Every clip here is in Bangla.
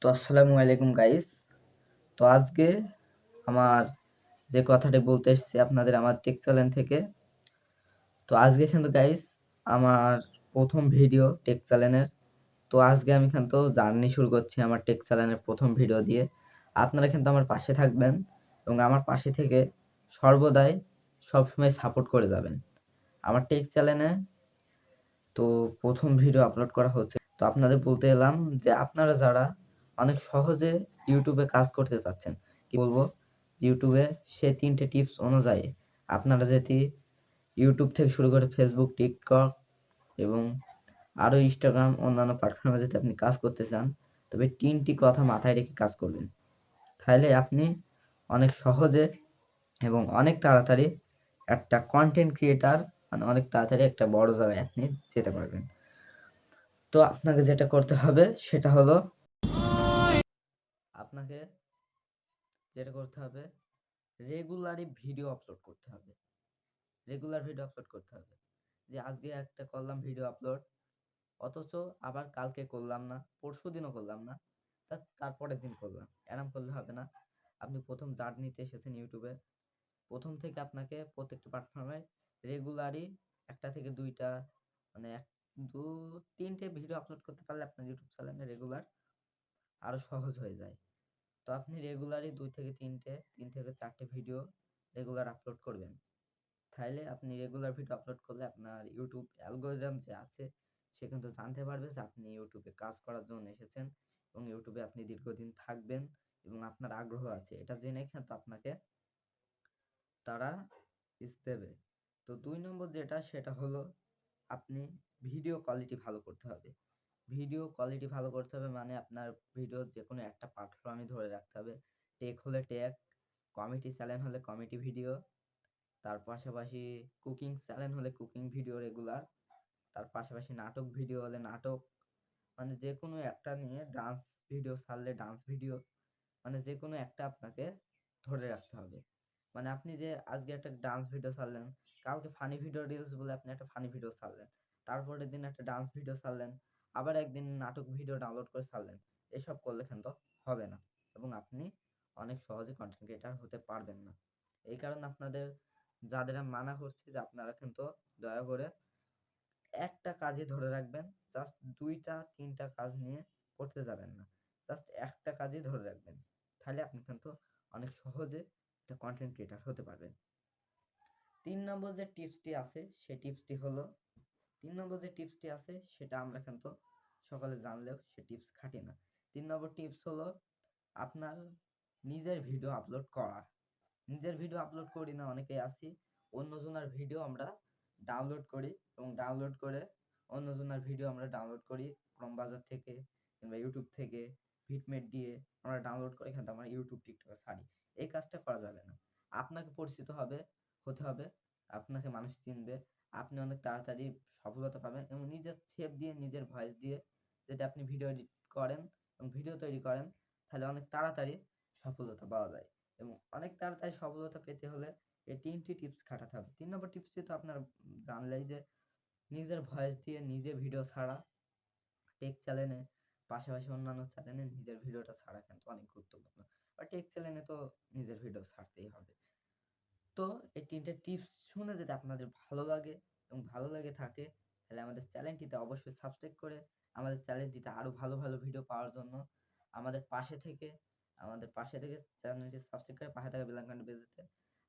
তো আসসালামু আলাইকুম গাইস। তো আজকে আমার যে কথাটি বলতে এসেছি আপনাদের আমার টেক চ্যানেল থেকে। তো আজকে কিন্তু গাইস আমার প্রথম ভিডিও টেক চ্যানেলের। তো আজকে আমি কিন্তু জার্নি শুরু করছি আমার টেক চ্যানেলের প্রথম ভিডিও দিয়ে। আপনারা কিন্তু আমার পাশে থাকবেন এবং আমার পাশে থেকে সর্বদাই সবসময় সাপোর্ট করে যাবেন। আমার টেক চ্যানেলে তো প্রথম ভিডিও আপলোড করা হচ্ছে। তো আপনাদের বলতে এলাম যে আপনারা যারা অনেক সহজে ইউটিউবে কাজ করতে চাচ্ছেন, কি বলবো, ইউটিউবে সে ৩ টে টিপস অনুযায়ী আপনারা যদি ইউটিউব থেকে শুরু করে ফেসবুক, টিকটক এবং আরও ইনস্টাগ্রাম অন্যান্য প্ল্যাটফর্মে যদি আপনি কাজ করতে চান, তবে ৩টি কথা মাথায় রেখে কাজ করবেন। তাহলে আপনি অনেক সহজে এবং অনেক তাড়াতাড়ি একটা কন্টেন্ট ক্রিয়েটার মানে অনেক তাড়াতাড়ি একটা বড় জায়গায় আপনি যেতে পারবেন। তো আপনাকে যেটা করতে হবে সেটা হলো আপনাকে যেটা করতে হবে রেগুলারই ভিডিও আপলোড করতে হবে। রেগুলার ভিডিও আপলোড করতে হবে। যে আজকে একটা করলাম ভিডিও আপলোড, অথচ আবার কালকে করলাম না, পরশুদিনও করলাম না, তারপরের দিন করলাম। এরম করলে হবে না। আপনি প্রথম জার্নিতে এসেছেন ইউটিউবে, প্রথম থেকে আপনাকে প্রত্যেকটা প্ল্যাটফর্মে রেগুলারই ১টা থেকে ২টা মানে ৩টে ভিডিও আপলোড করতে পারলে আপনার ইউটিউব চ্যানেলে রেগুলার আরো সহজ হয়ে যায়। তো আপনি রেগুলারই ২ থেকে ৩টে, ৩ থেকে ৪টে ভিডিও রেগুলার আপলোড করবেন। তাইলে আপনি রেগুলার ভিডিও আপলোড করলে আপনার ইউটিউব অ্যালগরিদম যে আছে সে কিন্তু জানতে পারবে যে আপনি ইউটিউবে কাজ করার জন্য এসেছেন এবং ইউটিউবে আপনি দীর্ঘদিন থাকবেন এবং আপনার আগ্রহ আছে। এটা জেনে কিন্তু আপনাকে তারা দেবে। তো ২ নম্বর যেটা সেটা হলো আপনি ভিডিও কোয়ালিটি ভালো করতে হবে। ভিডিও কোয়ালিটি ভালো করতে হবে মানে আপনার ভিডিও যেকোনো একটা প্ল্যাটফর্মে ধরে রাখতে হবে। টেক হলে টেক, কমেডি চ্যানেল হলে কমেডি ভিডিও, তার পাশাপাশি কুকিং চ্যানেল হলে কুকিং ভিডিও রেগুলার, তার পাশাপাশি নাটক ভিডিও হলে নাটক, মানে যেকোনো একটা নিয়ে ডান্স ভিডিও ছাড়লে ডান্স ভিডিও, মানে যেকোনো একটা আপনাকে ধরে রাখতে হবে। মানে আপনি যে আজকে একটা ডান্স ভিডিও ছাড়লেন, কালকে ফানি ভিডিও রিলস বলে আপনি একটা ফানি ভিডিও ছাড়লেন, তারপরের দিন একটা ডান্স ভিডিও ছাড়লেন, আবার একদিন নাটক ভিডিও ডাউনলোড করে ছাড়লেন। এসব করলে কিন্তু হবে না এবং আপনি অনেক সহজে কন্টেন্ট ক্রিয়েটার হতে পারবেন না। এই কারণে আপনাদের যাদের আমি মানা করছি যে আপনারা কিন্তু দয়া করে একটা কাজই ধরে রাখবেন। জাস্ট ২টা ৩টা কাজ নিয়ে করতে যাবেন না। জাস্ট একটা কাজই ধরে রাখবেন। তাহলে আপনি কিন্তু অনেক সহজে একটা কন্টেন্ট ক্রিয়েটর হতে পারবেন। ৩ নম্বর যে টিপসটি আছে সেই টিপসটি হলো ৩ নম্বর যে টিপসটি আছে সেটা আমরা কিন্তু সকালে জানলেও সে টিপস খাটি না। ৩ নম্বর টিপস হলো আপনার নিজের ভিডিও আপলোড করা। নিজের ভিডিও আপলোড করি না অনেকেই আছি, অন্যজনের ভিডিও আমরা ডাউনলোড করি এবং ডাউনলোড করে অন্যজনের ভিডিও আমরা ডাউনলোড করি ক্রোম বাজার থেকে কিংবা ইউটিউব থেকে ভিটমেট দিয়ে আমরা ডাউনলোড করে কিন্তু আমরা ইউটিউব টিকটকে ছাড়ি। এই কাজটা করা যাবে না। আপনাকে পরিচিত হতে হবে, আপনাকে মানুষ চিনবে, আপনি অনেক তাড়াতাড়ি সফলতা পাবেন এবং নিজের শেপ দিয়ে নিজের ভয়েস দিয়ে যদি আপনি ভিডিও এডিট করেন এবং ভিডিও তৈরি করেন তাহলে অনেক তাড়াতাড়ি সফলতা পাওয়া যায় এবং অনেক তাড়াতাড়ি সফলতা পেতে হলে এই ৩টি টিপস খাটাতে হবে। ৩ নম্বর টিপসটি তো আপনারা জানলেই যে নিজের ভয়েস দিয়ে নিজে ভিডিও ছাড়া টেক চ্যানেলে, পাশাপাশি অন্যান্য চ্যানেলে নিজের ভিডিওটা ছাড়া কিন্তু অনেক গুরুত্বপূর্ণ। আর টেক চ্যানেলে তো নিজের ভিডিও ছাড়তেই হবে। তো এই ৩টে টিপস শুনে যদি আপনাদের ভালো লাগে এবং ভালো লেগে থাকে তাহলে আমাদের চ্যানেলটিতে অবশ্যই সাবস্ক্রাইব করে আমাদের চ্যানেলটিতে আরো ভালো ভালো ভিডিও পাওয়ার জন্য আমাদের পাশে থেকে চ্যানেলটি সাবস্ক্রাইব করে পাশে থাকা বেল আইকনটি বাজাতে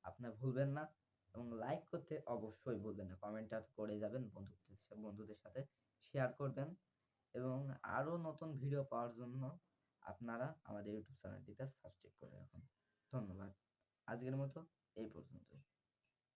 আপনারা ভুলবেন না এবং লাইক করতে অবশ্যই ভুলবেন না। কমেন্ট করে যাবেন, বন্ধুদের সাথে শেয়ার করবেন এবং আরো নতুন ভিডিও পাওয়ার জন্য আপনারা আমাদের ইউটিউব চ্যানেলটিতে সাবস্ক্রাইব করে রাখুন। ধন্যবাদ। আজকের মতো এই পর্যন্তই।